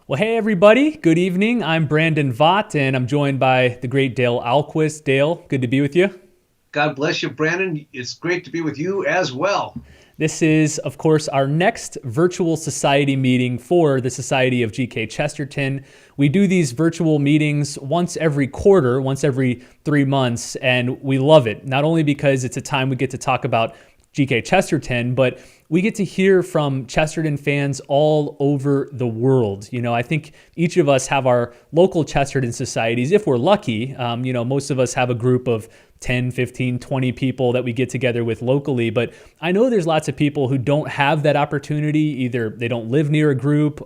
Well, hey everybody, good evening. I'm Brandon Vaught and I'm joined by the great Dale Alquist. Dale, good to be with you. God bless you, Brandon. It's great to be with you as well. This is, of course, our next virtual society meeting for the Society of G.K. Chesterton. We do these virtual meetings once every quarter, once every 3 months, and we love it. Not only because it's a time we get to talk about G.K. Chesterton, but we get to hear from Chesterton fans all over the world. I think each of us have our local Chesterton societies, if we're lucky. Most of us have a group of 10, 15, 20 people that we get together with locally. But I know there's lots of people who don't have that opportunity. Either they don't live near a group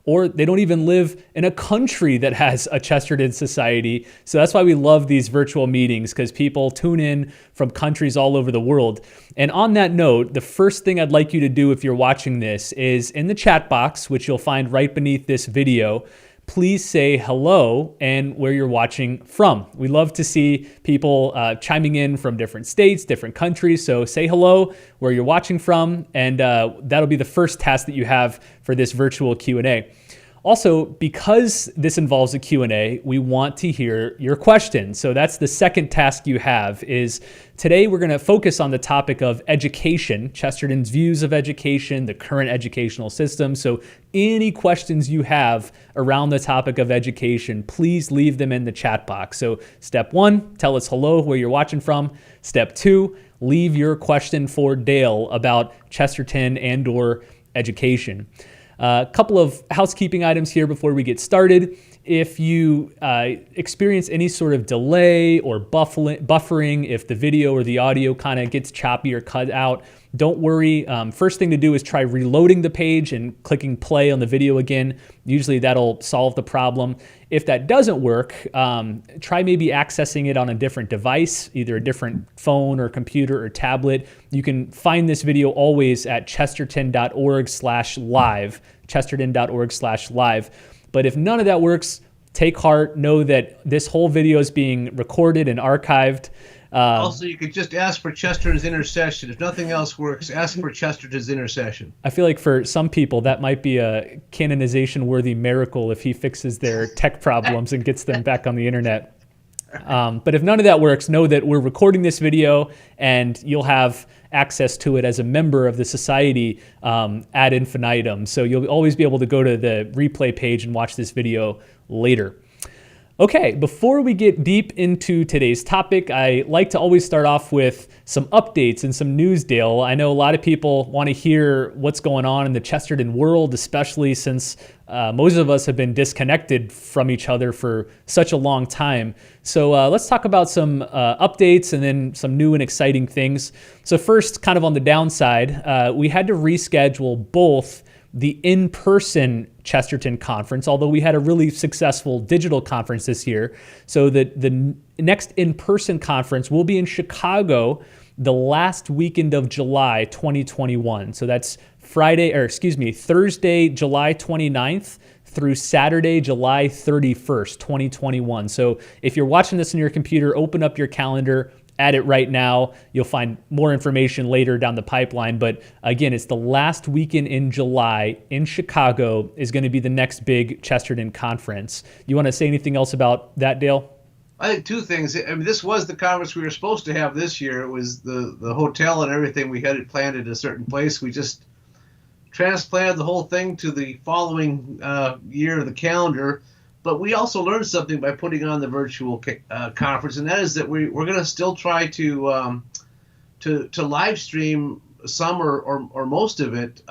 or they don't even live in a country that has a Chesterton society. So that's why we love these virtual meetings, because people tune in from countries all over the world. And on that note, the first thing I'd like you to do if you're watching this is in the chat box, which you'll find right beneath this video, please say hello and where you're watching from. We love to see people chiming in from different states, different countries. So say hello, where you're watching from, and that'll be the first task that you have for this virtual Q&A. Also, because this involves a Q&A, we want to hear your questions. So that's the second task you have. Is today we're going to focus on the topic of education, Chesterton's views of education, the current educational system. So any questions you have around the topic of education, please leave them in the chat box. So step 1, tell us hello, where you're watching from. Step 2, leave your question for Dale about Chesterton and/or education. A couple of housekeeping items here before we get started. If you experience any sort of delay or buffering, if the video or the audio kind of gets choppy or cut out, don't worry. First thing to do is try reloading the page and clicking play on the video again. Usually that'll solve the problem. If that doesn't work, try maybe accessing it on a different device, either a different phone or computer or tablet. You can find this video always at chesterton.org/live, chesterton.org/live. But if none of that works, take heart. Know that this whole video is being recorded and archived. Also, you could just ask for Chesterton's intercession. If nothing else works, ask for Chesterton's intercession. I feel like for some people, that might be a canonization-worthy miracle if he fixes their tech problems and gets them back on the internet. But if none of that works, know that we're recording this video and you'll have access to it as a member of the society ad infinitum. So you'll always be able to go to the replay page and watch this video later. Okay, before we get deep into today's topic, I like to always start off with some updates and some news, Dale. I know a lot of people want to hear what's going on in the Chesterton world, especially since most of us have been disconnected from each other for such a long time. So let's talk about some updates and then some new and exciting things. So first, kind of on the downside, we had to reschedule both the in-person Chesterton conference, although we had a really successful digital conference this year. So the next in-person conference will be in Chicago the last weekend of July 2021. So that's Thursday, July 29th through Saturday, July 31st, 2021. So if you're watching this on your computer, open up your calendar, add it right now. You'll find more information later down the pipeline. But again, it's the last weekend in July in Chicago is going to be the next big Chesterton conference. You want to say anything else about that, Dale? I think two things. I mean, this was the conference we were supposed to have this year. It was the hotel and everything. We had it planned at a certain place. We just transplanted the whole thing to the following year of the calendar. But we also learned something by putting on the virtual conference, and that is that we're going to still try to live stream some or most of it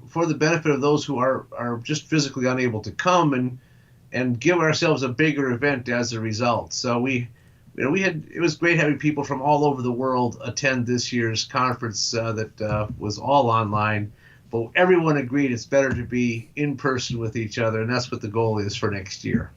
for the benefit of those who are just physically unable to come, and give ourselves a bigger event as a result. So it was great having people from all over the world attend this year's conference that was all online. But everyone agreed it's better to be in person with each other, and that's what the goal is for next year.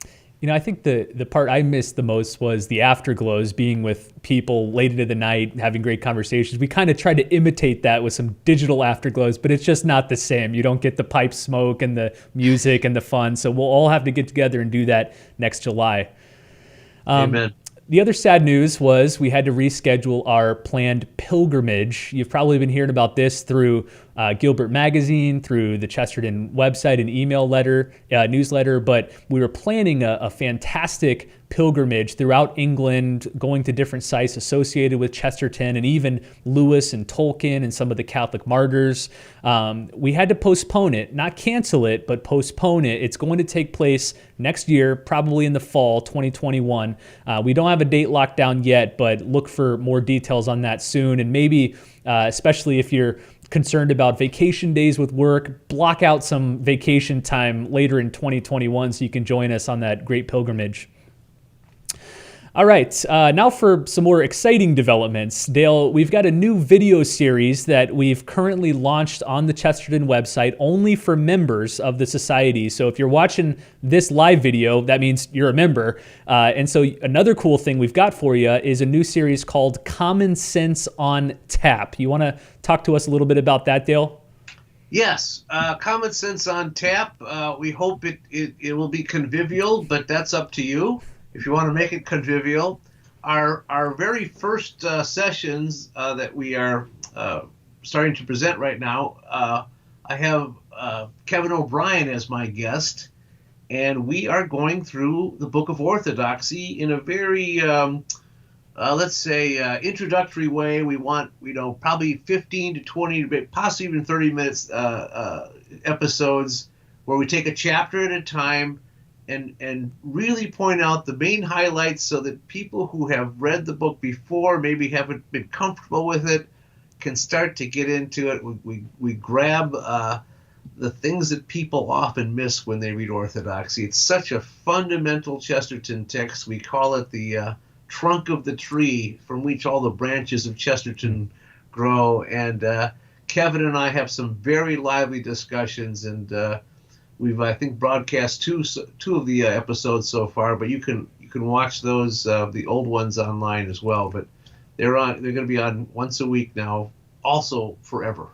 I think the part I missed the most was the afterglows, being with people late into the night, having great conversations. We kind of tried to imitate that with some digital afterglows, but it's just not the same. You don't get the pipe smoke and the music and the fun. So we'll all have to get together and do that next July. Amen. The other sad news was we had to reschedule our planned pilgrimage. You've probably been hearing about this through Gilbert Magazine, through the Chesterton website and email newsletter. But we were planning a fantastic pilgrimage throughout England, going to different sites associated with Chesterton, and even Lewis and Tolkien and some of the Catholic martyrs. We had to postpone it, not cancel it, but postpone it. It's going to take place next year, probably in the fall 2021. We don't have a date locked down yet, but look for more details on that soon. And maybe, especially if you're concerned about vacation days with work, block out some vacation time later in 2021 so you can join us on that great pilgrimage. All right, now for some more exciting developments. Dale, we've got a new video series that we've currently launched on the Chesterton website only for members of the society. So if you're watching this live video, that means you're a member. And so another cool thing we've got for you is a new series called Common Sense on Tap. You want to talk to us a little bit about that, Dale? Yes, Common Sense on Tap. We hope it will be convivial, but that's up to you. If you want to make it convivial, our very first sessions that we are starting to present right now, I have Kevin O'Brien as my guest, and we are going through the Book of Orthodoxy in a very, let's say, introductory way. We want, probably 15 to 20, possibly even 30 minutes episodes where we take a chapter at a time and really point out the main highlights so that people who have read the book before, maybe haven't been comfortable with it, can start to get into it. We grab the things that people often miss when they read Orthodoxy. It's such a fundamental Chesterton text. We call it the trunk of the tree from which all the branches of Chesterton grow. And Kevin and I have some very lively discussions, and we've, I think, broadcast two of the episodes so far, but you can watch those, the old ones, online as well. But they're going to be on once a week now, also forever.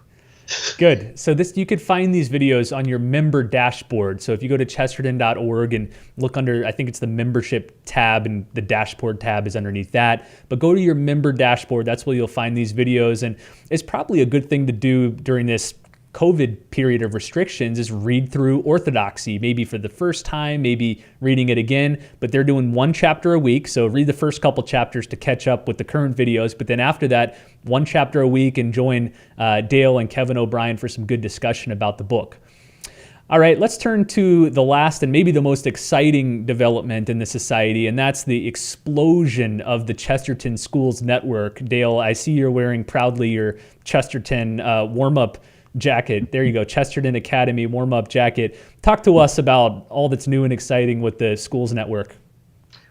Good. So you could find these videos on your member dashboard. So if you go to chesterton.org and look under, I think it's the membership tab, and the dashboard tab is underneath that. But go to your member dashboard. That's where you'll find these videos. And it's probably a good thing to do during this COVID period of restrictions is read through Orthodoxy, maybe for the first time, maybe reading it again. But they're doing one chapter a week, so read the first couple chapters to catch up with the current videos. But then after that, one chapter a week, and join Dale and Kevin O'Brien for some good discussion about the book. All right, let's turn to the last and maybe the most exciting development in the society, and that's the explosion of the Chesterton Schools Network. Dale, I see you're wearing proudly your Chesterton warm-up jacket. There you go, Chesterton Academy warm-up jacket. Talk to us about all that's new and exciting with the Schools Network.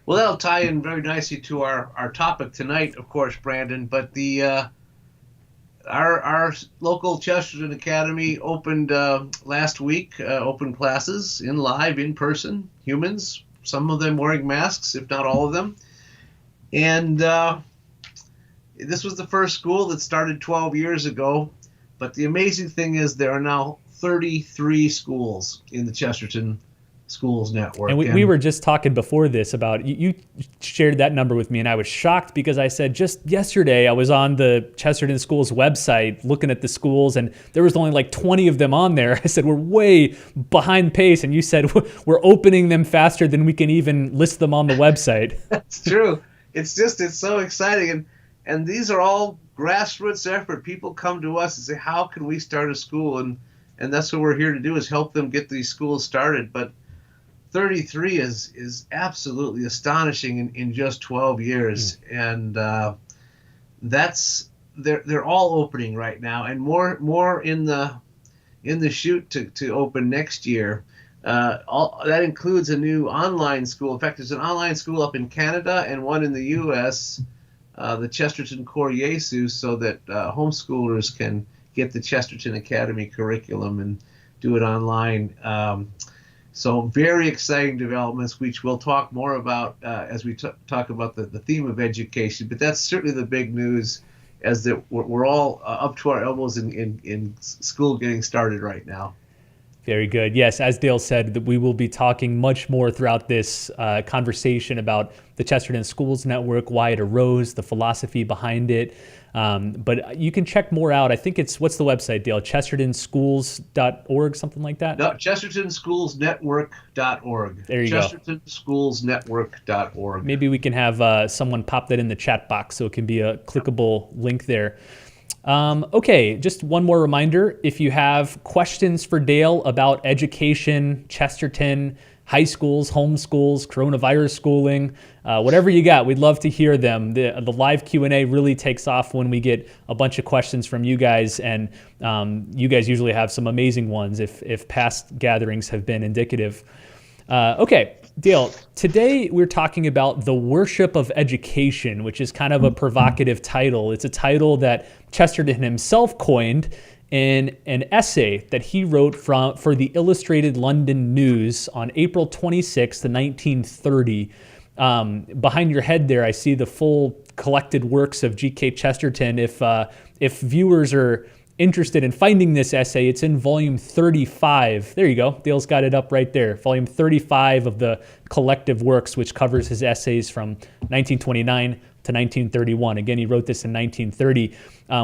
Well, that'll tie in very nicely to our topic tonight, of course, Brandon. But the our local Chesterton Academy opened last week. Opened classes in person, humans. Some of them wearing masks, if not all of them. And this was the first school that started 12 years ago. But the amazing thing is there are now 33 schools in the Chesterton Schools Network. And we were just talking before this about, you shared that number with me, and I was shocked because I said just yesterday I was on the Chesterton Schools website looking at the schools, and there was only like 20 of them on there. I said, we're way behind pace. And you said, we're opening them faster than we can even list them on the website. That's true. It's so exciting. And these are all grassroots effort. People come to us and say, how can we start a school? And that's what we're here to do, is help them get these schools started. But 33 is absolutely astonishing in just 12 years. And they're all opening right now, and more in the chute to open next year. That includes a new online school. In fact, there's an online school up in Canada and one in the U.S., the Chesterton Core Jesus, so that homeschoolers can get the Chesterton Academy curriculum and do it online. So very exciting developments, which we'll talk more about as we talk about the theme of education. But that's certainly the big news, as that we're all up to our elbows in school getting started right now. Very good. Yes, as Dale said, that we will be talking much more throughout this conversation about the Chesterton Schools Network, why it arose, the philosophy behind it. But you can check more out. I think what's the website, Dale? ChestertonSchools.org, something like that? No, ChestertonSchoolsNetwork.org. There you go. ChestertonSchoolsNetwork.org. Maybe we can have someone pop that in the chat box so it can be a clickable link there. Okay, just one more reminder. If you have questions for Dale about education, Chesterton, high schools, home schools, coronavirus schooling, whatever you got, we'd love to hear them. The live Q&A really takes off when we get a bunch of questions from you guys, and you guys usually have some amazing ones if past gatherings have been indicative. Okay, Dale, today we're talking about the worship of education, which is kind of a provocative title. It's a title that Chesterton himself coined in an essay that he wrote for the Illustrated London News on April 26, 1930. Behind your head there, I see the full collected works of G.K. Chesterton. If viewers are interested in finding this essay, it's in volume 35. There you go. Dale's got it up right there. Volume 35 of the collective works, which covers his essays from 1929 to 1931. Again, he wrote this in 1930.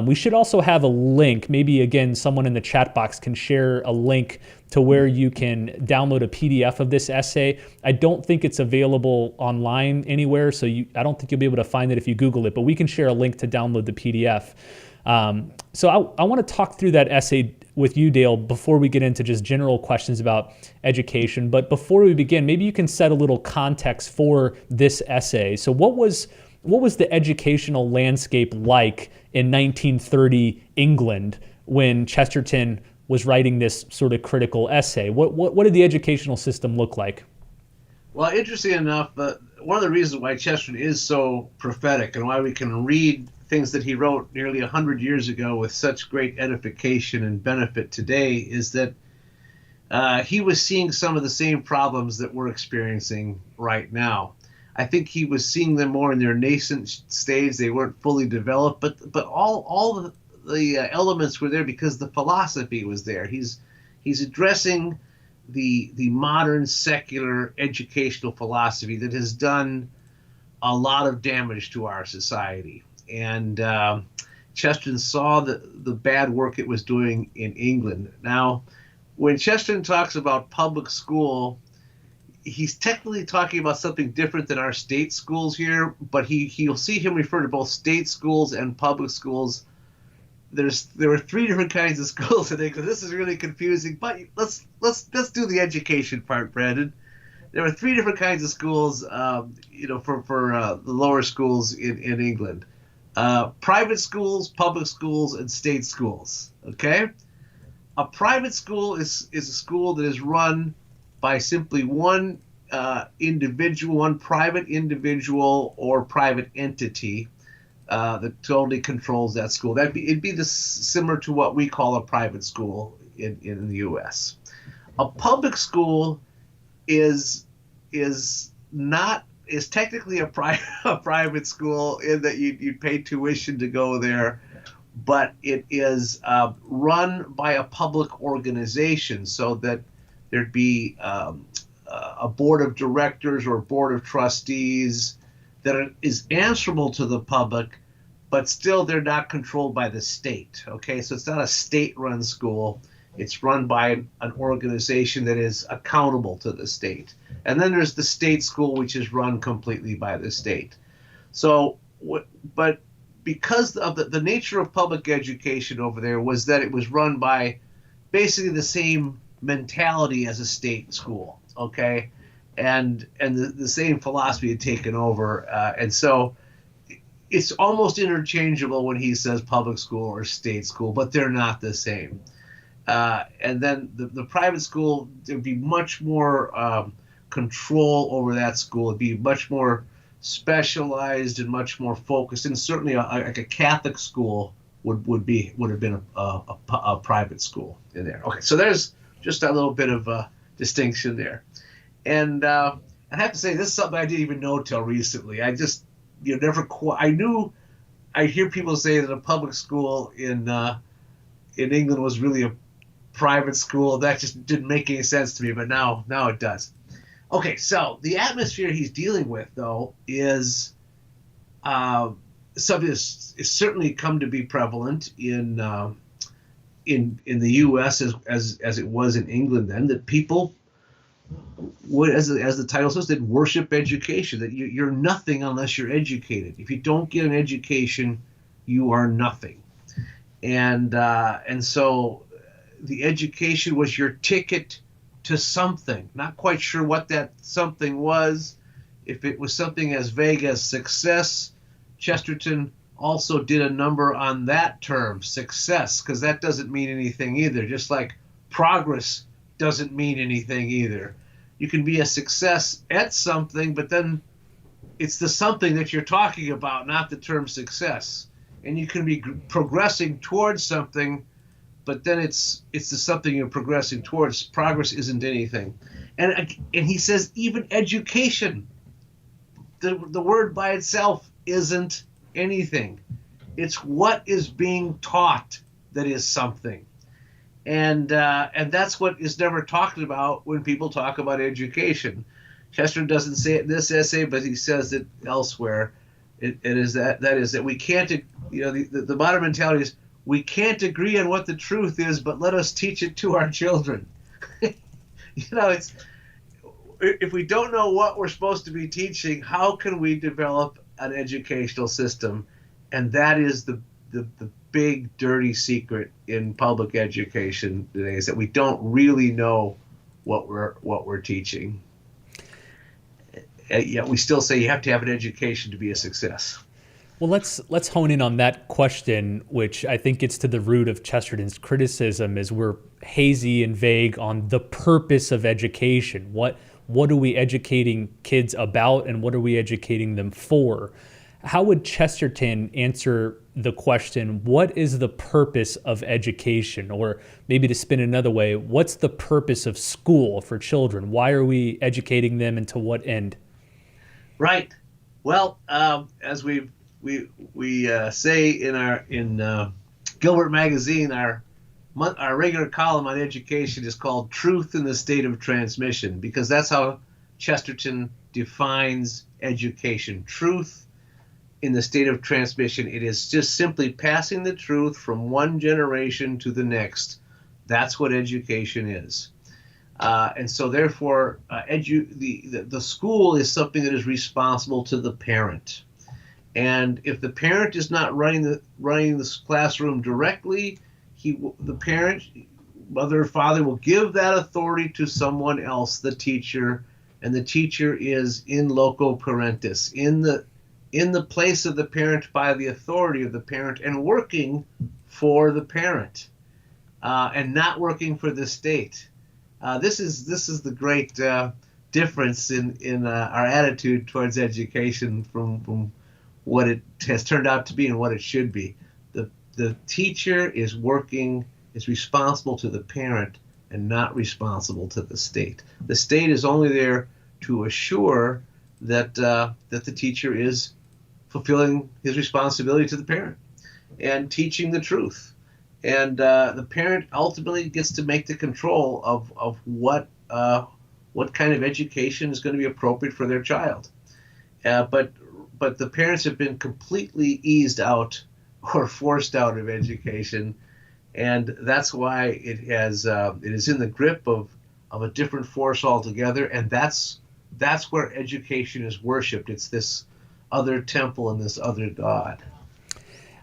We should also have a link. Maybe, again, someone in the chat box can share a link to where you can download a PDF of this essay. I don't think it's available online anywhere, so I don't think you'll be able to find it if you Google it, but we can share a link to download the PDF. So I want to talk through that essay with you, Dale, before we get into just general questions about education. But before we begin, maybe you can set a little context for this essay. So what was the educational landscape like in 1930 England when Chesterton was writing this sort of critical essay? What did the educational system look like? Well, interesting enough, one of the reasons why Chesterton is so prophetic and why we can read things that he wrote nearly 100 years ago with such great edification and benefit today is that he was seeing some of the same problems that we're experiencing right now. I think he was seeing them more in their nascent stage. They weren't fully developed, but all the elements were there because the philosophy was there. He's addressing the modern secular educational philosophy that has done a lot of damage to our society. And Chesterton saw the bad work it was doing in England. Now, when Chesterton talks about public school, he's technically talking about something different than our state schools here, but you'll see him refer to both state schools and public schools. There were three different kinds of schools in England. This is really confusing, but let's do the education part, Brandon. There were three different kinds of schools, for the lower schools in England. Private schools, public schools, and state schools. Okay, a private school is a school that is run by simply one individual, one private individual or private entity that totally controls that school. It'd be similar to what we call a private school in the U.S. A public school is technically a private school in that you pay tuition to go there, but it is run by a public organization, so that there'd be a board of directors or a board of trustees that is answerable to the public, but still they're not controlled by the state. Okay, so it's not a state-run school. It's run by an organization that is accountable to the state. And then there's the state school, which is run completely by the state. So, but because of the nature of public education over there was that it was run by basically the same mentality as a state school, okay? And the same philosophy had taken over. And so it's almost interchangeable when he says public school or state school, but they're not the same. And then the private school, there'd be much more control over that school. It'd be much more specialized and much more focused. And certainly like a Catholic school would have been a private school in there. Okay, so there's just a little bit of a distinction there. And I have to say, this is something I didn't even know till recently. I just I hear people say that a public school in England was really a private school. That just didn't make any sense to me, but now it does. Okay, so the atmosphere he's dealing with, though, is something that's certainly come to be prevalent in the U.S. as it was in England then, that people would, as the title says, that worship education, that you're nothing unless you're educated. If you don't get an education, you are nothing. And so the education was your ticket to something. Not quite sure what that something was. If it was something as vague as success, Chesterton also did a number on that term, success, because that doesn't mean anything either, just like progress doesn't mean anything either. You can be a success at something, but then it's the something that you're talking about, not the term success. And you can be progressing towards something, but then it's the something you're progressing towards. Progress isn't anything. And he says even education, the word by itself isn't anything. It's what is being taught that is something. And that's what is never talked about when people talk about education. Chesterton doesn't say it in this essay, but he says it elsewhere. It is that we can't, the modern mentality is we can't agree on what the truth is, but let us teach it to our children. It's if we don't know what we're supposed to be teaching, how can we develop an educational system? And that is the big dirty secret in public education today, is that we don't really know what we're teaching. Yet we still say you have to have an education to be a success. Well, let's hone in on that question, which I think gets to the root of Chesterton's criticism, is we're hazy and vague on the purpose of education. What are we educating kids about, and what are we educating them for? How would Chesterton answer the question, what is the purpose of education? Or maybe to spin it another way, what's the purpose of school for children? Why are we educating them, and to what end? Right. Well, as we say in Gilbert Magazine, our regular column on education is called Truth in the State of Transmission, because that's how Chesterton defines education. Truth in the state of transmission. It is just simply passing the truth from one generation to the next. That's what education is. And so therefore, the school is something that is responsible to the parent. And if the parent is not running the classroom directly, the parent, mother or father, will give that authority to someone else, the teacher, and the teacher is in loco parentis, in the place of the parent by the authority of the parent, and working for the parent, and not working for the state. This is the great difference in our attitude towards education from what it has turned out to be and what it should be. The teacher is responsible to the parent and not responsible to the state. The state is only there to assure that the teacher is fulfilling his responsibility to the parent and teaching the truth. And the parent ultimately gets to make the control of what kind of education is going to be appropriate for their child. But the parents have been completely eased out or forced out of education, and that's why it is in the grip of a different force altogether. And that's where education is worshipped. It's this other temple and this other god.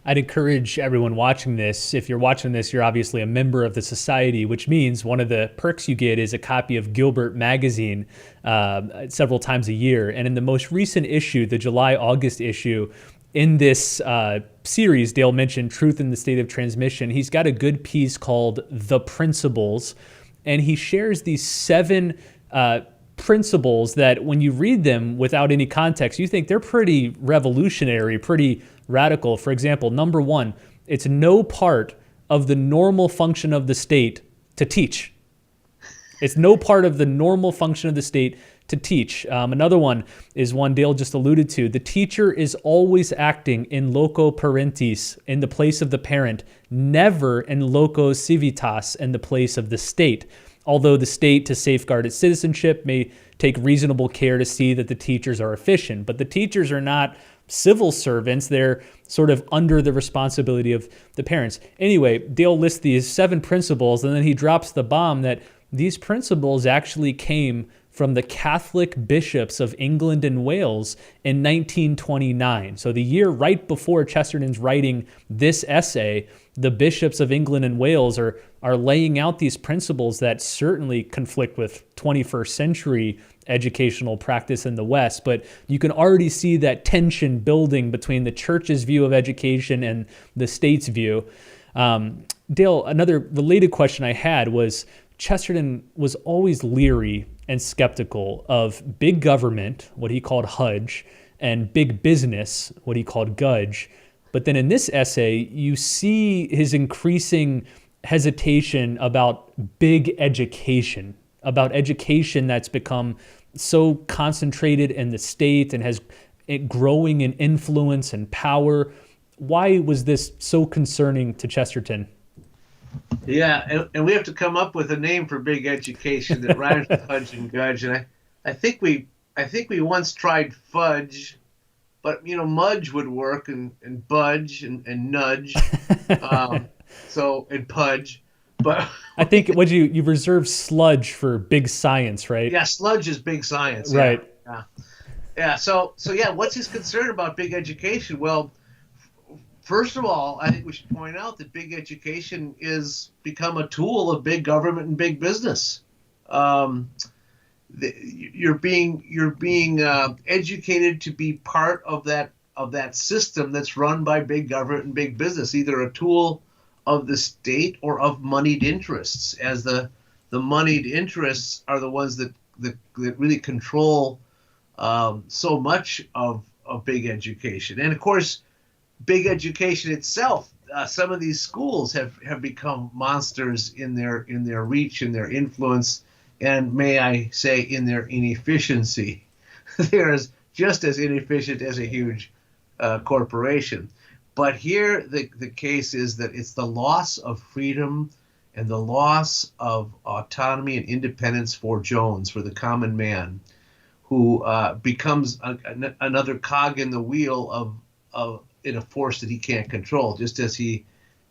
I'd encourage everyone watching this, if you're watching this, you're obviously a member of the society, which means one of the perks you get is a copy of Gilbert Magazine several times a year. And in the most recent issue, the July-August issue, in this series, Dale mentioned Truth in the State of Transmission, he's got a good piece called The Principles, and he shares these 7 principles that when you read them without any context, you think they're pretty revolutionary, pretty radical. For example, number 1, it's no part of the normal function of the state to teach. It's no part of the normal function of the state to teach. Another one is one Dale just alluded to. The teacher is always acting in loco parentis, in the place of the parent, never in loco civitas, in the place of the state. Although the state, to safeguard its citizenship, may take reasonable care to see that the teachers are efficient. But the teachers are not civil servants. They're sort of under the responsibility of the parents. Anyway, Dale lists these 7 principles, and then he drops the bomb that these principles actually came from the Catholic bishops of England and Wales in 1929. So the year right before Chesterton's writing this essay, the bishops of England and Wales are laying out these principles that certainly conflict with 21st century educational practice in the West. But you can already see that tension building between the church's view of education and the state's view. Dale, another related question I had was, Chesterton was always leery and skeptical of big government, what he called Hudge, and big business, what he called Gudge. But then in this essay, you see his increasing hesitation about big education, about education that's become so concentrated in the state and has it growing in influence and power. Why was this so concerning to Chesterton? Yeah, and we have to come up with a name for big education that rhymes with Hudge and Gudge. And I think we once tried fudge, but mudge would work, and budge and nudge, and pudge. But I think you reserved sludge for big science, right? Yeah, sludge is big science. Right. Yeah. So yeah, what's his concern about big education? Well, first of all, I think we should point out that big education is become a tool of big government and big business. You're being educated to be part of that system that's run by big government and big business, either a tool of the state or of moneyed interests, as the moneyed interests are the ones that really control so much of big education. And of course, big education itself, some of these schools have become monsters in their reach, in their influence, and may I say, in their inefficiency. They're just as inefficient as a huge corporation. But here the case is that it's the loss of freedom and the loss of autonomy and independence for Jones, for the common man, who becomes another cog in the wheel of in a force that he can't control, just as he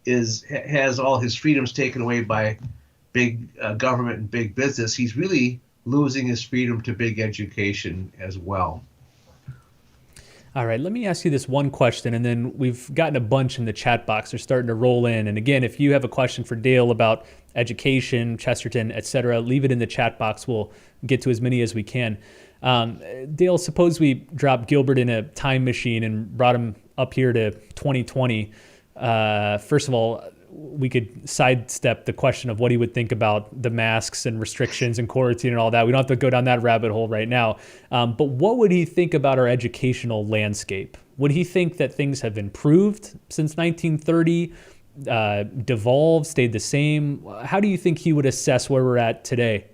has all his freedoms taken away by big government and big business. He's really losing his freedom to big education as well. All right, let me ask you this one question, and then we've gotten a bunch in the chat box. They're starting to roll in. And again, if you have a question for Dale about education, Chesterton, etc., leave it in the chat box. We'll get to as many as we can. Dale, suppose we dropped Gilbert in a time machine and brought him up here to 2020. First of all, we could sidestep the question of what he would think about the masks and restrictions and quarantine and all that. We don't have to go down that rabbit hole right now. But what would he think about our educational landscape? Would he think that things have improved since 1930, devolved, stayed the same? How do you think he would assess where we're at today?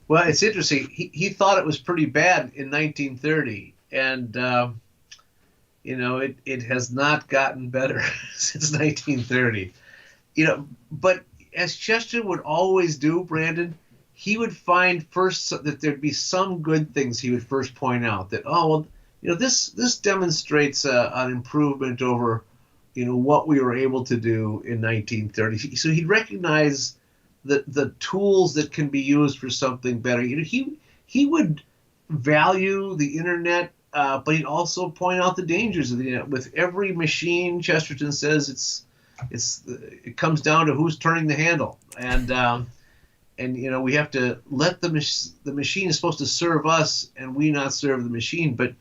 Well, it's interesting. He thought it was pretty bad in 1930, and it has not gotten better since 1930. But as Chesterton would always do, Brandon, he would find first that there'd be some good things he would first point out. That this demonstrates an improvement over what we were able to do in 1930. So he'd recognize the tools that can be used for something better. He would value the internet. But he'd also point out the dangers of the internet. With every machine, Chesterton says it comes down to who's turning the handle, and we have to let the machine is supposed to serve us, and we not serve the machine. But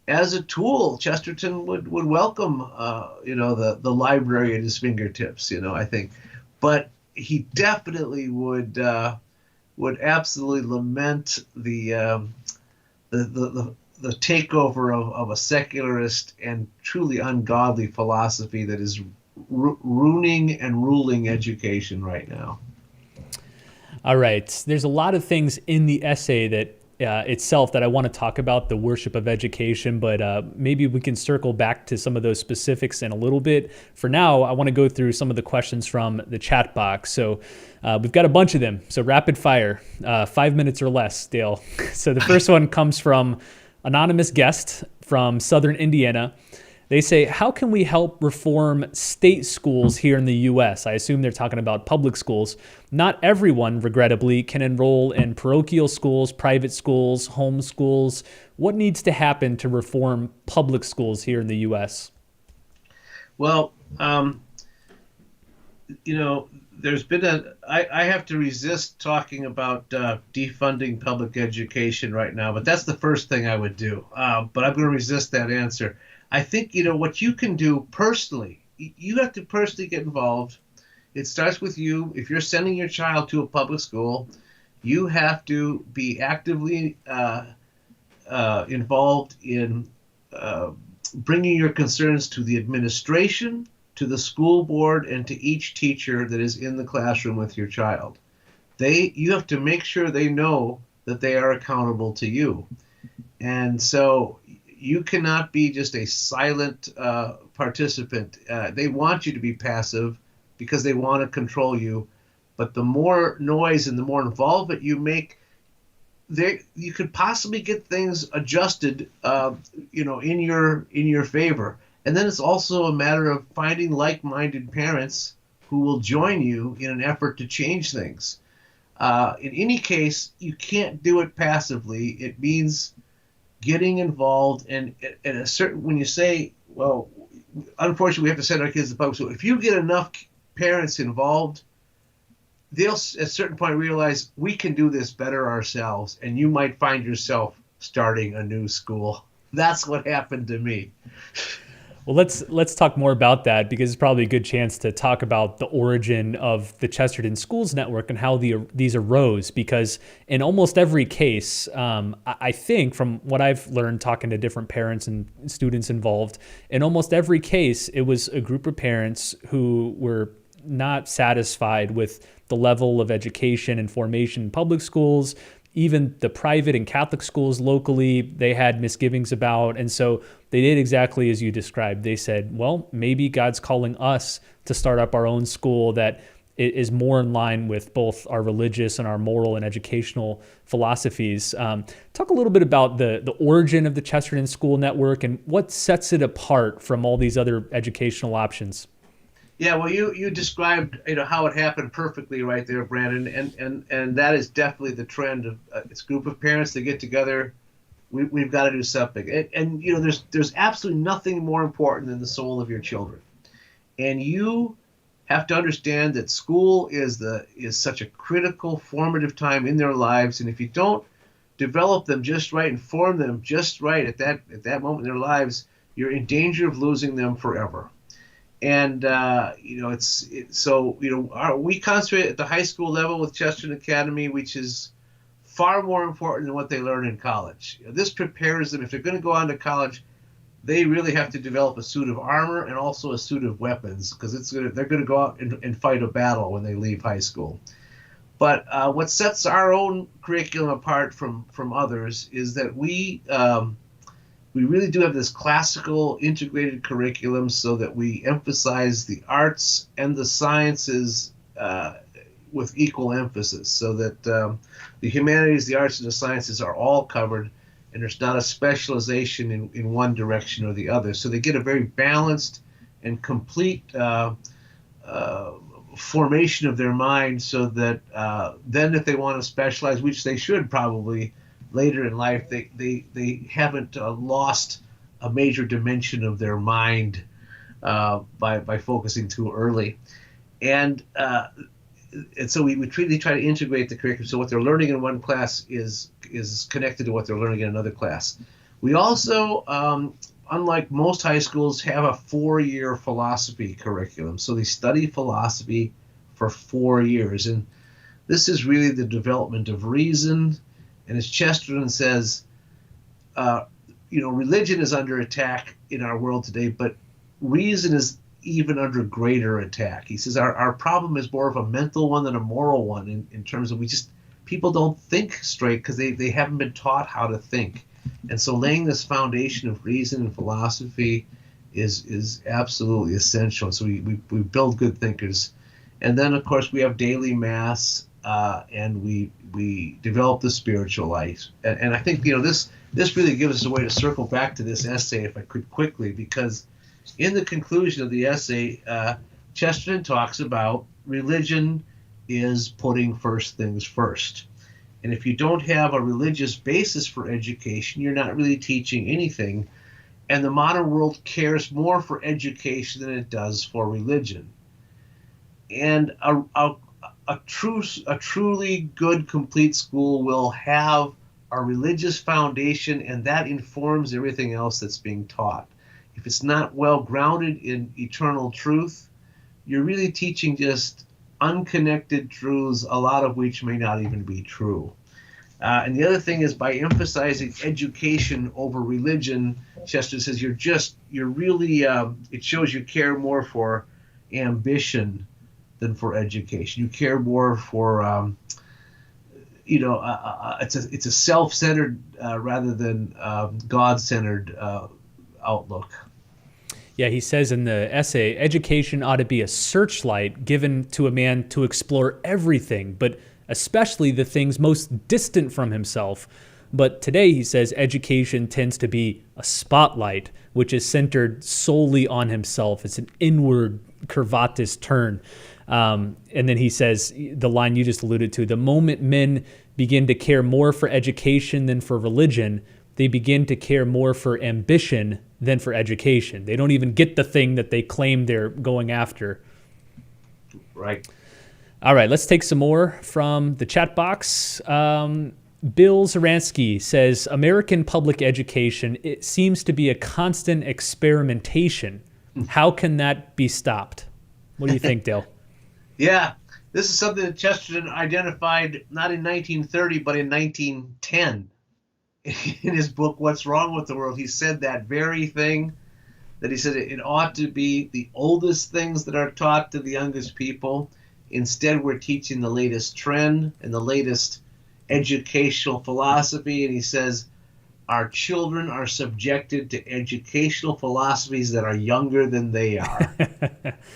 as a tool, Chesterton would welcome the library at his fingertips. I think, but he definitely would absolutely lament the takeover of a secularist and truly ungodly philosophy that is ruining and ruling education right now. All right. There's a lot of things in the essay that itself that I want to talk about, the worship of education, but maybe we can circle back to some of those specifics in a little bit. For now, I want to go through some of the questions from the chat box. So we've got a bunch of them. So rapid fire, 5 minutes or less, Dale. So the first one comes from anonymous guest from Southern Indiana. They say, how can we help reform state schools here in the U.S.? I assume they're talking about public schools. Not everyone, regrettably, can enroll in parochial schools, private schools, home schools. What needs to happen to reform public schools here in the U.S.? Well, there's been I have to resist talking about defunding public education right now, but that's the first thing I would do. But I'm going to resist that answer. I think, what you can do personally, you have to personally get involved. It starts with you. If you're sending your child to a public school, you have to be actively involved in bringing your concerns to the administration, to the school board, and to each teacher that is in the classroom with your child. You have to make sure they know that they are accountable to you. And so you cannot be just a silent participant. They want you to be passive because they want to control you. But the more noise and the more involvement you make, you could possibly get things adjusted, in your favor. And then it's also a matter of finding like-minded parents who will join you in an effort to change things. In any case, you can't do it passively. It means getting involved, and at a certain, when you say, well, unfortunately, we have to send our kids to public school. If you get enough parents involved, they'll at a certain point realize we can do this better ourselves, and you might find yourself starting a new school. That's what happened to me. Well, let's talk more about that, because it's probably a good chance to talk about the origin of the Chesterton Schools Network and how these arose. Because in almost every case, I think from what I've learned talking to different parents and students involved, in almost every case, it was a group of parents who were not satisfied with the level of education and formation in public schools. Even the private and Catholic schools locally, they had misgivings about. And so they did exactly as you described. They said, well, maybe God's calling us to start up our own school that is more in line with both our religious and our moral and educational philosophies. Talk a little bit about the origin of the Chesterton School Network and what sets it apart from all these other educational options. Yeah, well, you described how it happened perfectly right there, Brandon, and that is definitely the trend of it's a group of parents that get together. We've got to do something, and there's absolutely nothing more important than the soul of your children, and you have to understand that school is such a critical, formative time in their lives, and if you don't develop them just right and form them just right at that moment in their lives, you're in danger of losing them forever. And we concentrate at the high school level with Chesterton Academy, which is far more important than what they learn in college. This prepares them. If they're going to go on to college, they really have to develop a suit of armor and also a suit of weapons, because they're going to go out and fight a battle when they leave high school. But what sets our own curriculum apart from others is that we really do have this classical integrated curriculum, so that we emphasize the arts and the sciences with equal emphasis, so that the humanities, the arts, and the sciences are all covered, and there's not a specialization in one direction or the other. So they get a very balanced and complete formation of their mind, so that then if they want to specialize, which they should probably, later in life, they haven't lost a major dimension of their mind by focusing too early, and so we really try to integrate the curriculum, so what they're learning in one class is connected to what they're learning in another class. We also, unlike most high schools, have a 4-year philosophy curriculum, so they study philosophy for 4 years, and this is really the development of reason. And as Chesterton says, religion is under attack in our world today, but reason is even under greater attack. He says our problem is more of a mental one than a moral one, in terms of people don't think straight because they haven't been taught how to think. And so laying this foundation of reason and philosophy is absolutely essential. So we build good thinkers. And then, of course, we have daily mass, and we we develop the spiritual life. And I think, this really gives us a way to circle back to this essay, if I could quickly, because in the conclusion of the essay, Chesterton talks about religion is putting first things first. And if you don't have a religious basis for education, you're not really teaching anything. And the modern world cares more for education than it does for religion. And a truly good, complete school will have a religious foundation, and that informs everything else that's being taught. If it's not well grounded in eternal truth, you're really teaching just unconnected truths, a lot of which may not even be true. And the other thing is, by emphasizing education over religion, Chester says you're really, it shows you care more for ambition than for education. You care more for, it's a self-centered rather than God-centered outlook. Yeah, he says in the essay, education ought to be a searchlight given to a man to explore everything, but especially the things most distant from himself. But today, he says, education tends to be a spotlight, which is centered solely on himself. It's an inward, curvatus turn. And then he says, the line you just alluded to, the moment men begin to care more for education than for religion, they begin to care more for ambition than for education. They don't even get the thing that they claim they're going after. Right. All right, let's take some more from the chat box. Bill Zaransky says, American public education, it seems to be a constant experimentation. How can that be stopped? What do you think, Dale? Yeah, this is something that Chesterton identified not in 1930, but in 1910. In his book, What's Wrong with the World, he said that very thing, that he said it ought to be the oldest things that are taught to the youngest people. Instead, we're teaching the latest trend and the latest educational philosophy. And he says our children are subjected to educational philosophies that are younger than they are.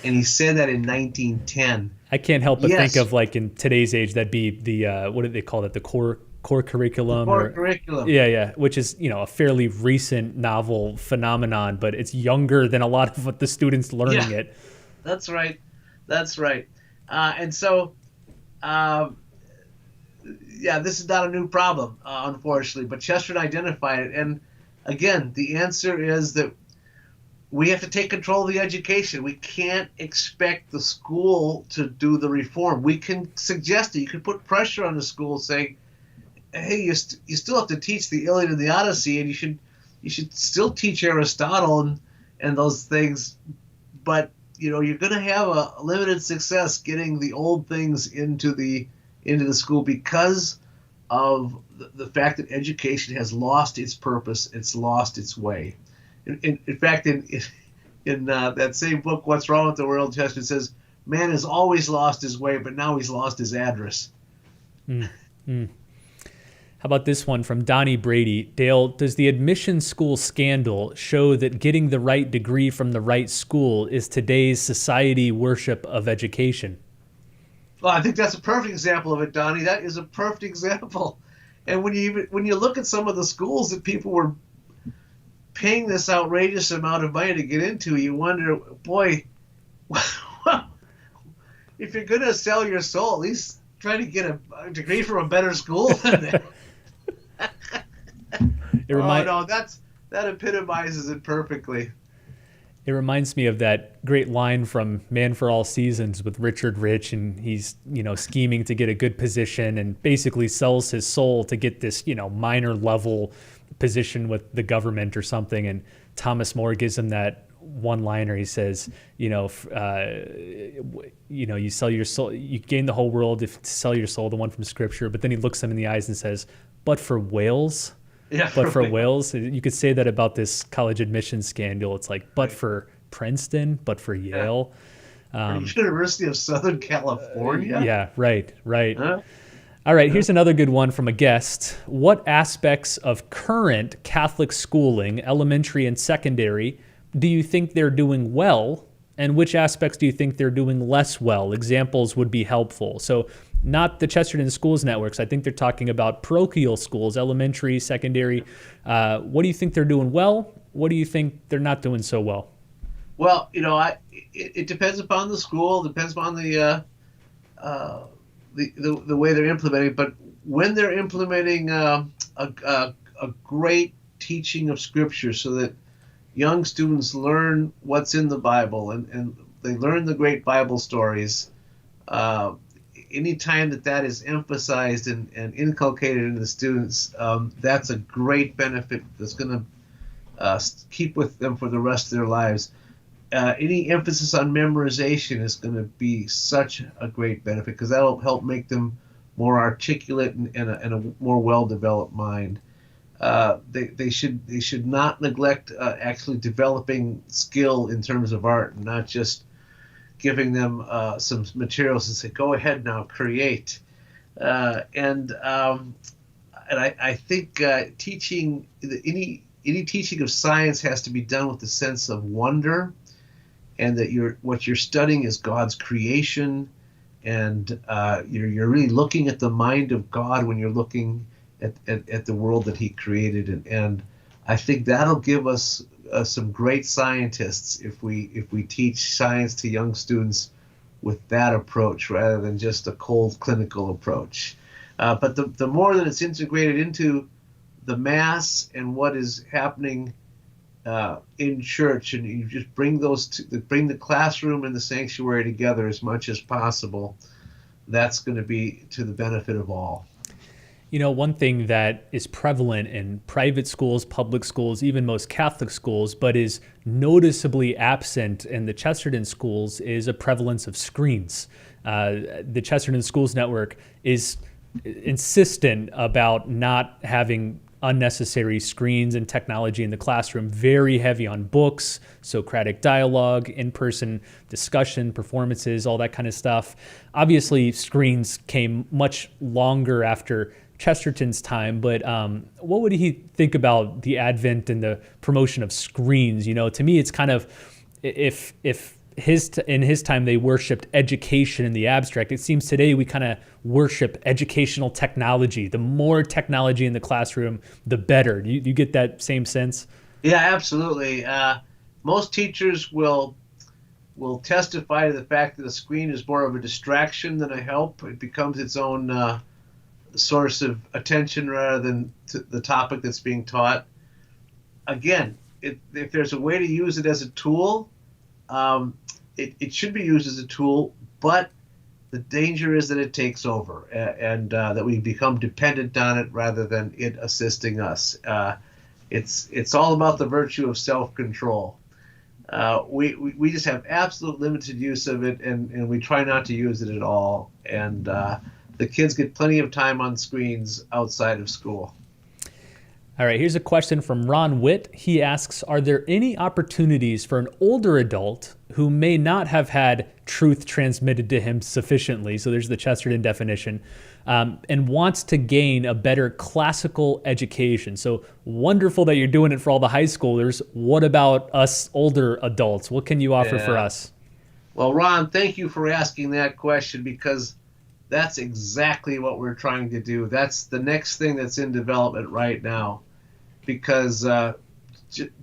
And he said that in 1910. I can't help but think of, like, in today's age, that'd be the, what do they call it, the core curriculum? Curriculum. Yeah, which is, a fairly recent novel phenomenon, but it's younger than a lot of what the students learning it. That's right. And so, this is not a new problem, unfortunately, but Chesterton identified it. And again, the answer is that we have to take control of the education. We can't expect the school to do the reform. We can suggest it. You can put pressure on the school saying, hey, you still have to teach the Iliad and the Odyssey, and you should still teach Aristotle and those things, but you're going to have a limited success getting the old things into the school because of the fact that education has lost its purpose, it's lost its way. In fact, in that same book, What's Wrong with the World, Chesterton says, man has always lost his way, but now he's lost his address. How about this one from Donnie Brady? Dale, does the admission school scandal show that getting the right degree from the right school is today's society worship of education? Well, I think that's a perfect example of it, Donnie. That is a perfect example. And when you look at some of the schools that people were paying this outrageous amount of money to get into, you wonder, boy, if you're going to sell your soul, at least try to get a degree from a better school than that. That epitomizes it perfectly. It reminds me of that great line from Man for All Seasons with Richard Rich, and he's, scheming to get a good position and basically sells his soul to get this, minor level position with the government or something. And Thomas More gives him that one-liner. He says, you sell your soul, you gain the whole world if to sell your soul, the one from Scripture. But then he looks him in the eyes and says, but for whales. Yeah, but for Wales, you could say that about this college admissions scandal. It's like, but for Princeton, but for Yale. University of Southern California. Yeah, right. Huh? All right, here's another good one from a guest. What aspects of current Catholic schooling, elementary and secondary, do you think they're doing well? And which aspects do you think they're doing less well? Examples would be helpful. So not the Chesterton Schools Networks. I think they're talking about parochial schools, elementary, secondary. What do you think they're doing well? What do you think they're not doing so well? Well, it depends upon the school, depends upon uh, the way they're implementing. But when they're implementing a great teaching of Scripture, so that young students learn what's in the Bible and they learn the great Bible stories. Uh, Anytime that is emphasized and inculcated into the students, that's a great benefit that's going to keep with them for the rest of their lives. Any emphasis on memorization is going to be such a great benefit because that'll help make them more articulate and a more well-developed mind. They should not neglect actually developing skill in terms of art, and not just giving them some materials and say, go ahead now, create. And I think teaching any teaching of science has to be done with a sense of wonder, and that what you're studying is God's creation, and you're really looking at the mind of God when you're looking at the world that He created, and I think that'll give us some great scientists if we teach science to young students with that approach rather than just a cold clinical approach. But the more that it's integrated into the Mass and what is happening in church, and you just bring bring the classroom and the sanctuary together as much as possible, that's going to be to the benefit of all. One thing that is prevalent in private schools, public schools, even most Catholic schools, but is noticeably absent in the Chesterton schools is a prevalence of screens. The Chesterton Schools Network is insistent about not having unnecessary screens and technology in the classroom, very heavy on books, Socratic dialogue, in-person discussion, performances, all that kind of stuff. Obviously, screens came much longer after Chesterton's time, but what would he think about the advent and the promotion of screens? To me, it's kind of, if in his time they worshipped education in the abstract, it seems today we kind of worship educational technology. The more technology in the classroom, the better. Do you get that same sense? Yeah, absolutely. Most teachers will testify to the fact that a screen is more of a distraction than a help. It becomes its own source of attention rather than the topic that's being taught. Again, if there's a way to use it as a tool, it should be used as a tool, but the danger is that it takes over and that we become dependent on it rather than it assisting us. It's all about the virtue of self-control. We just have absolute limited use of it, and we try not to use it at all. And the kids get plenty of time on screens outside of school. All right, here's a question from Ron Witt. He asks, are there any opportunities for an older adult who may not have had truth transmitted to him sufficiently, so there's the Chesterton definition, and wants to gain a better classical education? So wonderful that you're doing it for all the high schoolers. What about us older adults? What can you offer for us? Well, Ron, thank you for asking that question, because that's exactly what we're trying to do. That's the next thing that's in development right now. Because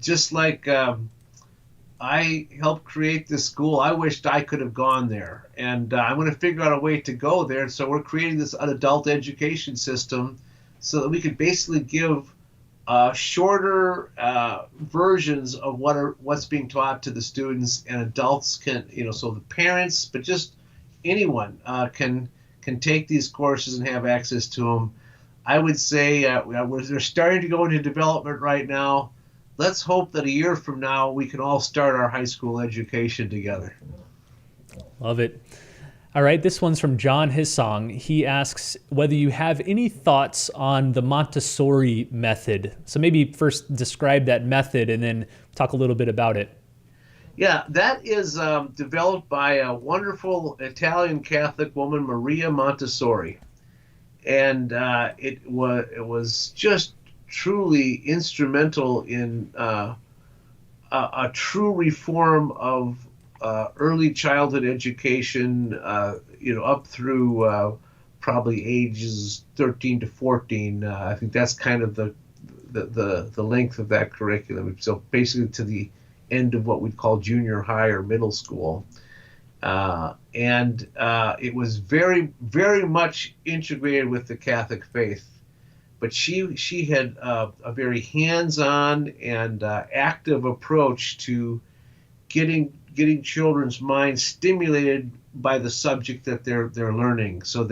just like I helped create this school, I wished I could have gone there. And I'm going to figure out a way to go there. So we're creating this adult education system so that we could basically give shorter versions of what's being taught to the students, and adults can, so the parents, but just anyone can take these courses and have access to them. I would say they're starting to go into development right now. Let's hope that a year from now we can all start our high school education together. Love it. All right, this one's from John Hissong. He asks whether you have any thoughts on the Montessori method. So maybe first describe that method and then talk a little bit about it. Yeah, that is developed by a wonderful Italian Catholic woman, Maria Montessori. And it was just truly instrumental in a true reform of early childhood education, up through probably ages 13 to 14. I think that's kind of the length of that curriculum. So basically to the end of what we'd call junior high or middle school. And it was very, very much integrated with the Catholic faith. But she had a very hands-on and active approach to getting children's minds stimulated by the subject that they're learning. So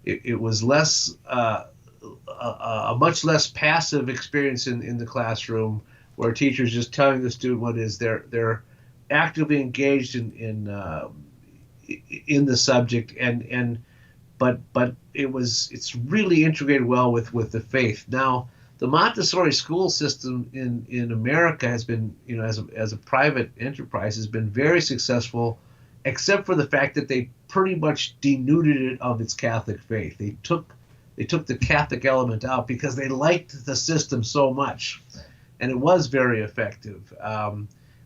it was less a much less passive experience in the classroom, where teachers just telling the student what is. They're actively engaged in the subject, but it's really integrated well with the faith. Now, the Montessori school system in America has been, as a private enterprise, has been very successful, except for the fact that they pretty much denuded it of its Catholic faith. They took the Catholic element out because they liked the system so much, and it was very effective.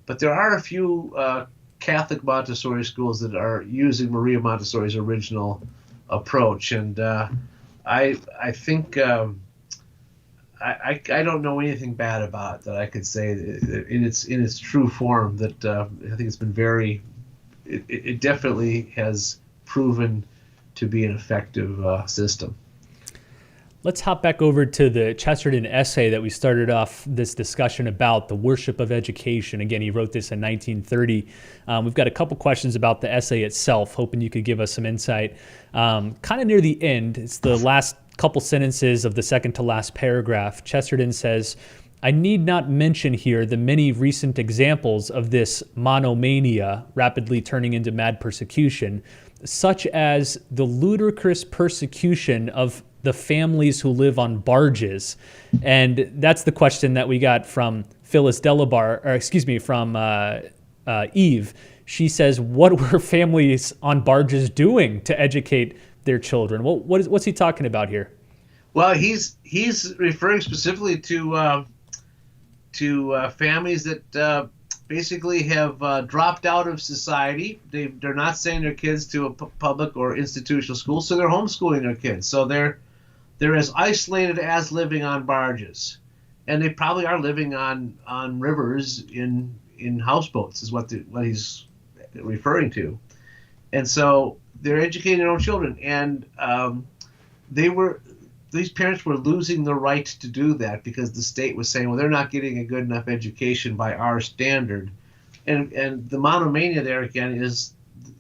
But there are a few Catholic Montessori schools that are using Maria Montessori's original approach, and I think I don't know anything bad about it that I could say in its true form. That I think it's been it definitely has proven to be an effective system. Let's hop back over to the Chesterton essay that we started off this discussion about, the worship of education. Again, he wrote this in 1930. We've got a couple questions about the essay itself, hoping you could give us some insight. Kind of near the end, it's the last couple sentences of the second to last paragraph. Chesterton says, "I need not mention here the many recent examples of this monomania rapidly turning into mad persecution, such as the ludicrous persecution of the families who live on barges." And that's the question that we got from Phyllis from Eve. She says, what were families on barges doing to educate their children? What's he talking about here? Well, he's referring specifically to families that basically have dropped out of society. They're not sending their kids to a public or institutional school, so they're homeschooling their kids. So they're as isolated as living on barges, and they probably are living on rivers in houseboats, is what he's referring to. And so they're educating their own children, and these parents were losing the right to do that because the state was saying, well, they're not getting a good enough education by our standard. And the monomania there again is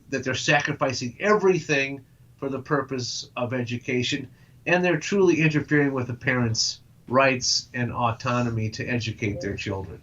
that they're sacrificing everything for the purpose of education, and they're truly interfering with the parents' rights and autonomy to educate their children.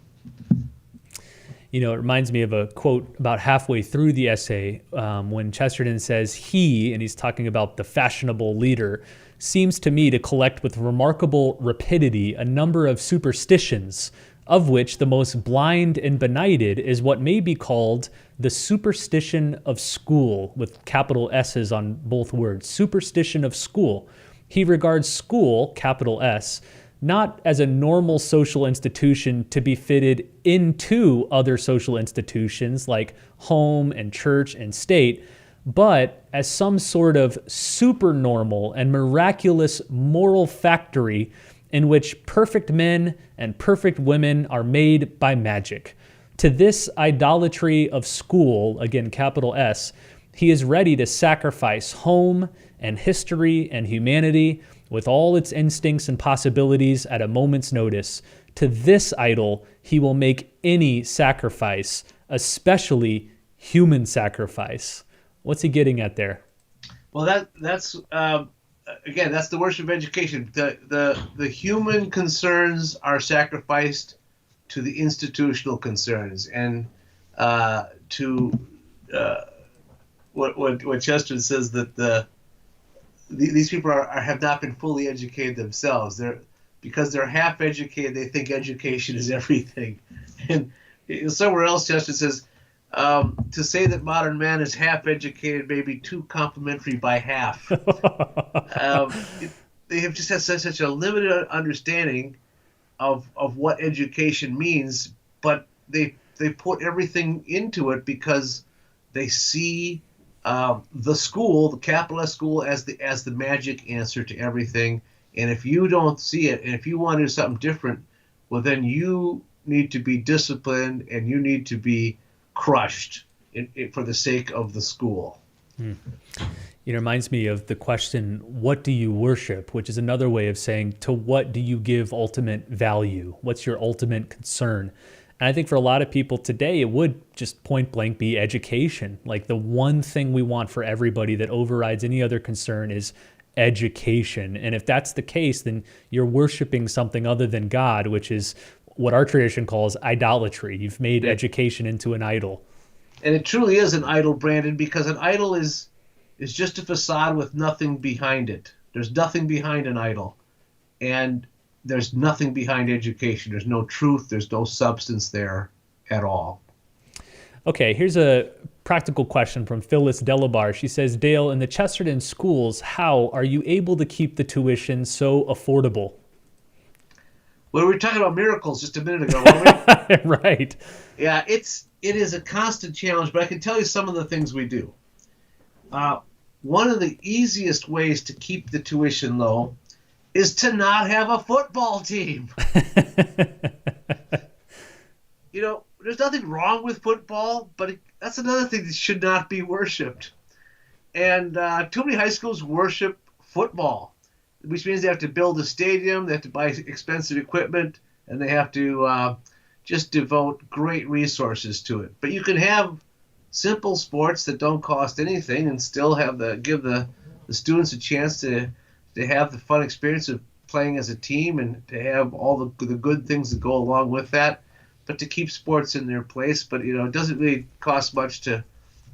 It reminds me of a quote about halfway through the essay when Chesterton says, "He," and he's talking about the fashionable leader, "seems to me to collect with remarkable rapidity a number of superstitions, of which the most blind and benighted is what may be called the superstition of school," with capital S's on both words, superstition of school. He regards school, capital S, not as a normal social institution to be fitted into other social institutions like home and church and state, but as some sort of supernormal and miraculous moral factory in which perfect men and perfect women are made by magic. To this idolatry of school, again, capital S, he is ready to sacrifice home and history and humanity with all its instincts and possibilities at a moment's notice. To this idol, he will make any sacrifice, especially human sacrifice. What's he getting at there? Well, that's again, that's the worship of education. The human concerns are sacrificed to the institutional concerns, and to what Chesterton says, that these people have not been fully educated themselves. Because they're half educated, they think education is everything. And somewhere else, Chesterton says, to say that modern man is half educated may be too complimentary by half. They have just had such a limited understanding of what education means, but they put everything into it because they see the school, the capital S school, as the magic answer to everything. And if you don't see it, and if you want to do something different, well, then you need to be disciplined and you need to be crushed for the sake of the school. It reminds me of the question, what do you worship? Which is another way of saying, to what do you give ultimate value? What's your ultimate concern? And I think for a lot of people today, it would just point blank be education. Like the one thing we want for everybody that overrides any other concern is education. And if that's the case, then you're worshiping something other than God, which is what our tradition calls idolatry. You've made education into an idol. And it truly is an idol, Brandon, because an idol is just a facade with nothing behind it. There's nothing behind an idol. And there's nothing behind education. There's no truth. There's no substance there at all. Okay, here's a practical question from Phyllis Delabar. She says, Dale, in the Chesterton schools, how are you able to keep the tuition so affordable? Well, we were talking about miracles just a minute ago, weren't we? Right. Yeah, it is a constant challenge, but I can tell you some of the things we do. One of the easiest ways to keep the tuition low is to not have a football team. There's nothing wrong with football, but that's another thing that should not be worshipped. And too many high schools worship football, which means they have to build a stadium, they have to buy expensive equipment, and they have to just devote great resources to it. But you can have simple sports that don't cost anything and still give the students a chance to have the fun experience of playing as a team and to have all the good things that go along with that, but to keep sports in their place. But it doesn't really cost much to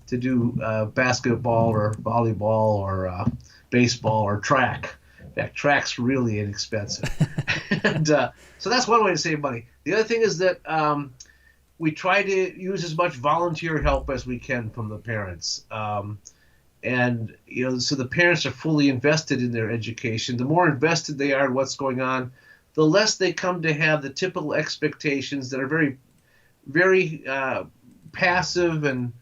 do basketball or volleyball or baseball or track. In fact, track's really inexpensive. And so that's one way to save money. The other thing is that we try to use as much volunteer help as we can from the parents. And so the parents are fully invested in their education. The more invested they are in what's going on, the less they come to have the typical expectations that are very, very passive, and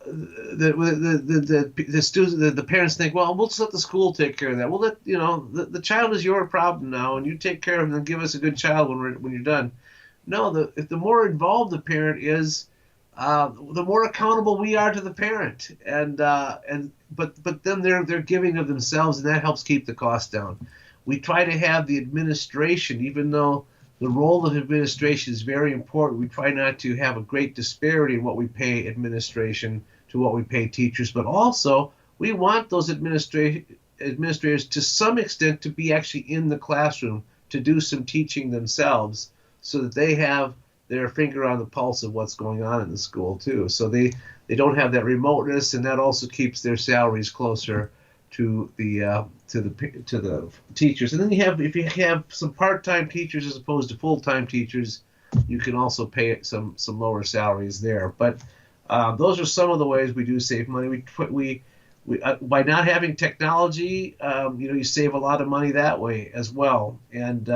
the students, the parents think, well, we'll just let the school take care of that. We'll let the child is your problem now, and you take care of them and give us a good child when you're done. No, if the more involved the parent is, the more accountable we are to the parent, but then they're giving of themselves, and that helps keep the cost down. We try to have the administration, even though the role of administration is very important, we try not to have a great disparity in what we pay administration to what we pay teachers, but also we want those administrators to some extent to be actually in the classroom to do some teaching themselves, so that they have their finger on the pulse of what's going on in the school too. So they don't have that remoteness, and that also keeps their salaries closer to the teachers. And then if you have some part-time teachers as opposed to full-time teachers, you can also pay some lower salaries there. But those are some of the ways we do save money. We by not having technology, you save a lot of money that way as well. And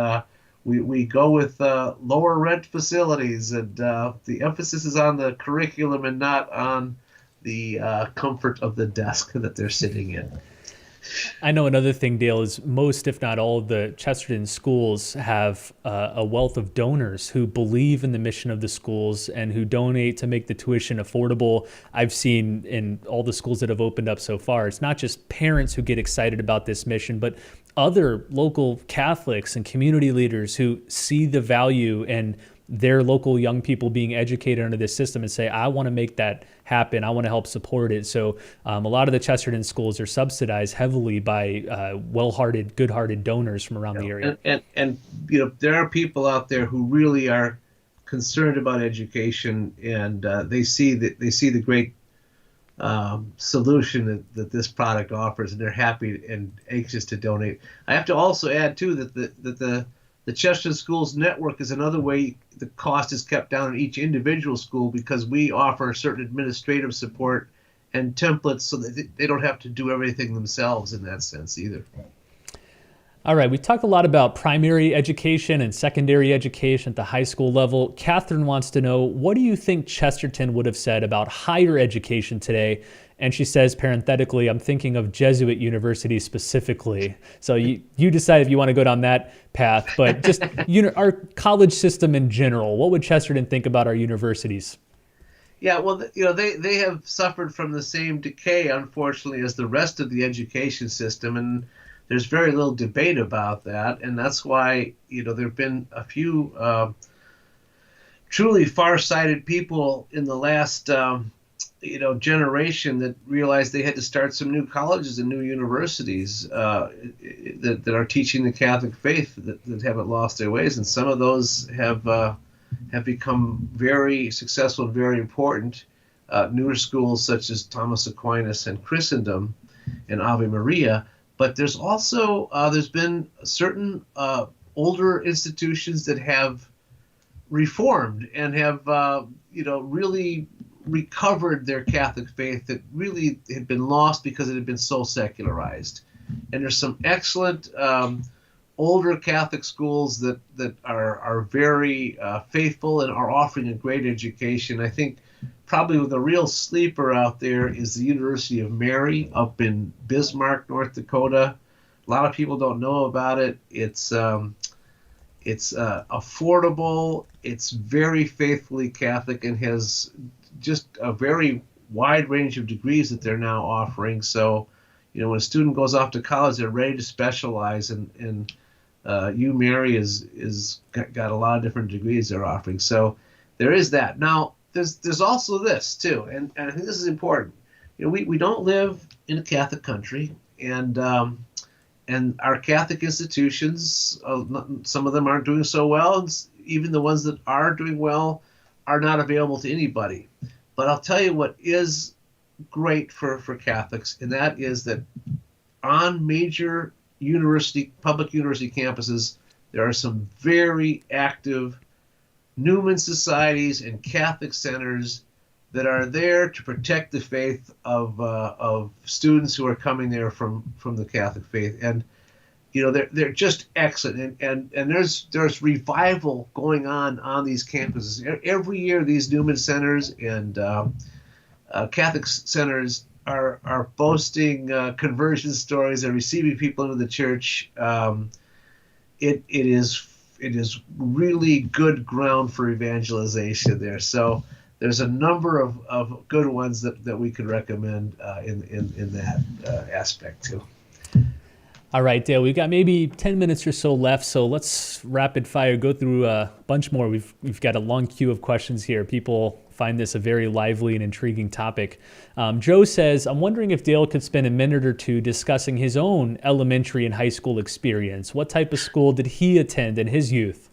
we go with lower rent facilities, and the emphasis is on the curriculum and not on the comfort of the desk that they're sitting in. I know another thing, Dale, is most, if not all, of the Chesterton schools have a wealth of donors who believe in the mission of the schools and who donate to make the tuition affordable. I've seen in all the schools that have opened up so far, it's not just parents who get excited about this mission, but other local Catholics and community leaders who see the value in their local young people being educated under this system and say, I want to make that happen. I want to help support it. So a lot of the Chesterton schools are subsidized heavily by well-hearted, good-hearted donors from around the area. And there are people out there who really are concerned about education, and they see the great solution that this product offers, and they're happy and anxious to donate. I have to also add too that the Chesterton Schools Network is another way the cost is kept down in each individual school, because we offer certain administrative support and templates so that they don't have to do everything themselves in that sense either. All right, we talked a lot about primary education and secondary education at the high school level. Catherine wants to know, what do you think Chesterton would have said about higher education today? And she says, parenthetically, I'm thinking of Jesuit universities specifically. So you decide if you want to go down that path. But just our college system in general, what would Chesterton think about our universities? Yeah, well, they have suffered from the same decay, unfortunately, as the rest of the education system, and there's very little debate about that, and that's why there have been a few truly far-sighted people in the last generation that realized they had to start some new colleges and new universities that are teaching the Catholic faith that haven't lost their ways, and some of those have become very successful and very important. Newer schools such as Thomas Aquinas and Christendom and Ave Maria. But there's also there's been certain older institutions that have reformed and have really recovered their Catholic faith that really had been lost because it had been so secularized. And there's some excellent older Catholic schools that are very faithful and are offering a great education. I think probably the real sleeper out there is the University of Mary up in Bismarck, North Dakota. A lot of people don't know about it. It's affordable. It's very faithfully Catholic and has just a very wide range of degrees that they're now offering. So, when a student goes off to college, they're ready to specialize, and Mary is got a lot of different degrees they're offering. So there is that. Now, there's also this too, and I think this is important. We don't live in a Catholic country, and our Catholic institutions, some of them aren't doing so well, and even the ones that are doing well are not available to anybody. But I'll tell you what is great for Catholics, and that is that on major public university campuses, there are some very active Newman societies and Catholic centers that are there to protect the faith of students who are coming there from the Catholic faith, and they're just excellent, and there's revival going on these campuses every year. These Newman centers and Catholic centers are boasting conversion stories and receiving people into the church. It is really good ground for evangelization there. So there's a number of good ones that we could recommend in that aspect too. All right, Dale, we've got maybe 10 minutes or so left, so let's rapid fire go through a bunch more. We've got a long queue of questions here. People find this a very lively and intriguing topic. Joe says, I'm wondering if Dale could spend a minute or two discussing his own elementary and high school experience. What type of school did he attend in his youth?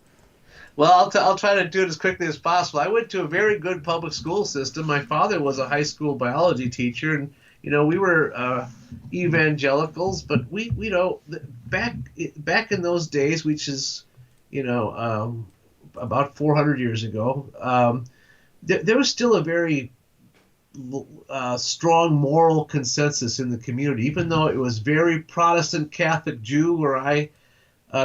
Well, I'll try to do it as quickly as possible. I went to a very good public school system. My father was a high school biology teacher, and we were evangelicals, but we back in those days, which is about 400 years ago, there was still a very strong moral consensus in the community, even though it was very Protestant Catholic Jew where I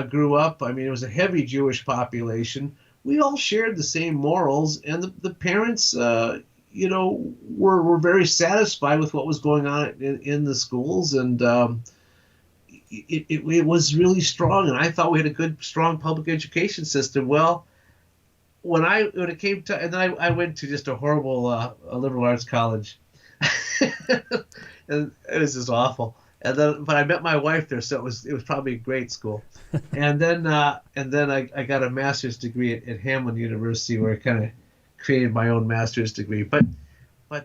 grew up. I mean, it was a heavy Jewish population. We all shared the same morals, and the parents, were very satisfied with what was going on in the schools, and it was really strong. And I thought we had a good, strong public education system. Well, when it came to, and then I went to just a horrible liberal arts college, and it was just awful. But I met my wife there, so it was probably a great school. And then I got a master's degree at Hamline University, where I kind of created my own master's degree. But when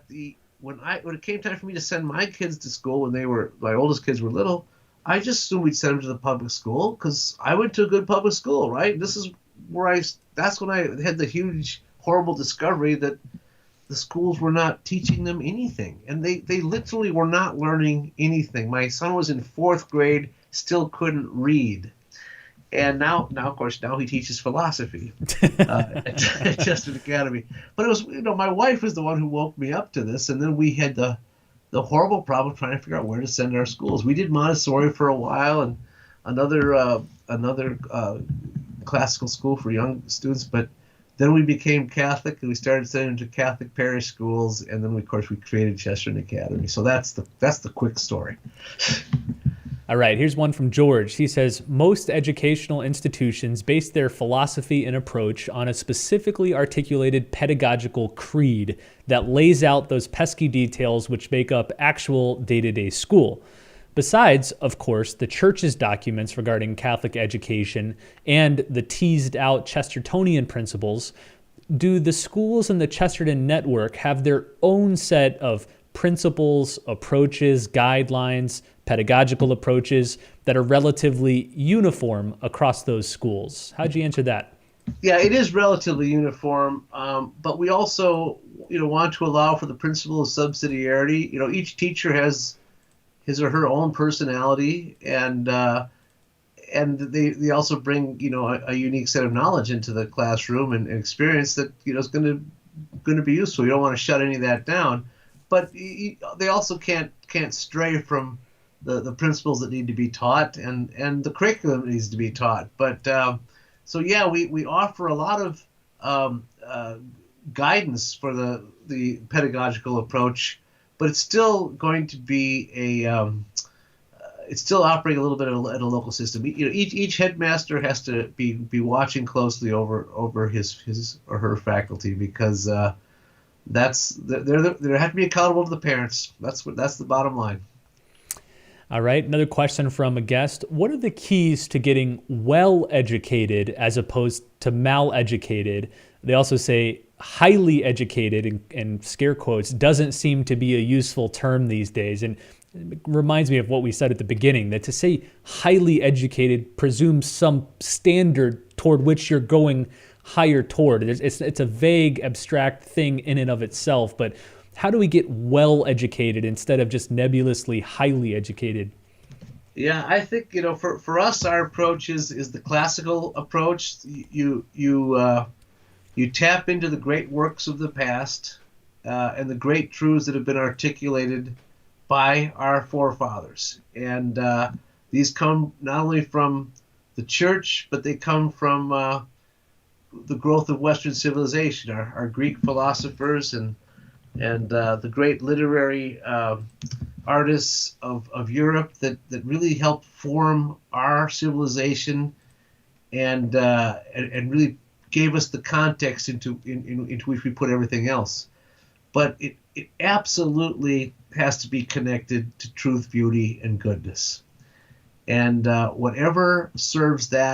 it came time for me to send my kids to school, when my oldest kids were little, I just assumed we'd send them to the public school because I went to a good public school, right? This is that's when I had the huge, horrible discovery that the schools were not teaching them anything, and they literally were not learning anything. My son was in 4th grade, still couldn't read, and now of course he teaches philosophy at Chesterton Academy. But it was my wife was the one who woke me up to this, and then we had the horrible problem trying to figure out where to send our schools. We did Montessori for a while, and another classical school for young students, but then we became Catholic and we started sending them to Catholic parish schools, and then of course we created Chesterton Academy. So that's the quick story. All right, here's one from George. He says, most educational institutions base their philosophy and approach on a specifically articulated pedagogical creed that lays out those pesky details which make up actual day-to-day school. Besides, of course, the church's documents regarding Catholic education and the teased out Chestertonian principles, do the schools in the Chesterton network have their own set of principles, approaches, guidelines, pedagogical approaches that are relatively uniform across those schools? How'd you answer that? Yeah, it is relatively uniform, but we also, want to allow for the principle of subsidiarity. Each teacher has his or her own personality, and they also bring a unique set of knowledge into the classroom and experience that is going to be useful. You don't want to shut any of that down, but they also can't stray from the principles that need to be taught and the curriculum that needs to be taught. But so yeah, we offer a lot of guidance for the pedagogical approach, but it's still going to be it's still operating a little bit at a local system. Each headmaster has to be watching closely over his or her faculty, because they have to be accountable to the parents. That's the bottom line. All right, another question from a guest. What are the keys to getting well-educated as opposed to mal-educated? They also say highly educated, and scare quotes, doesn't seem to be a useful term these days. And it reminds me of what we said at the beginning, that to say highly educated presumes some standard toward which you're going higher toward. It's a vague, abstract thing in and of itself, but how do we get well educated instead of just nebulously highly educated? Yeah, I think for us, our approach is the classical approach. You tap into the great works of the past and the great truths that have been articulated by our forefathers, and these come not only from the church, but they come from the growth of Western civilization, our Greek philosophers and the great literary artists of Europe that really helped form our civilization and really gave us the context into which we put everything else. But it absolutely has to be connected to truth, beauty, and goodness. And whatever serves that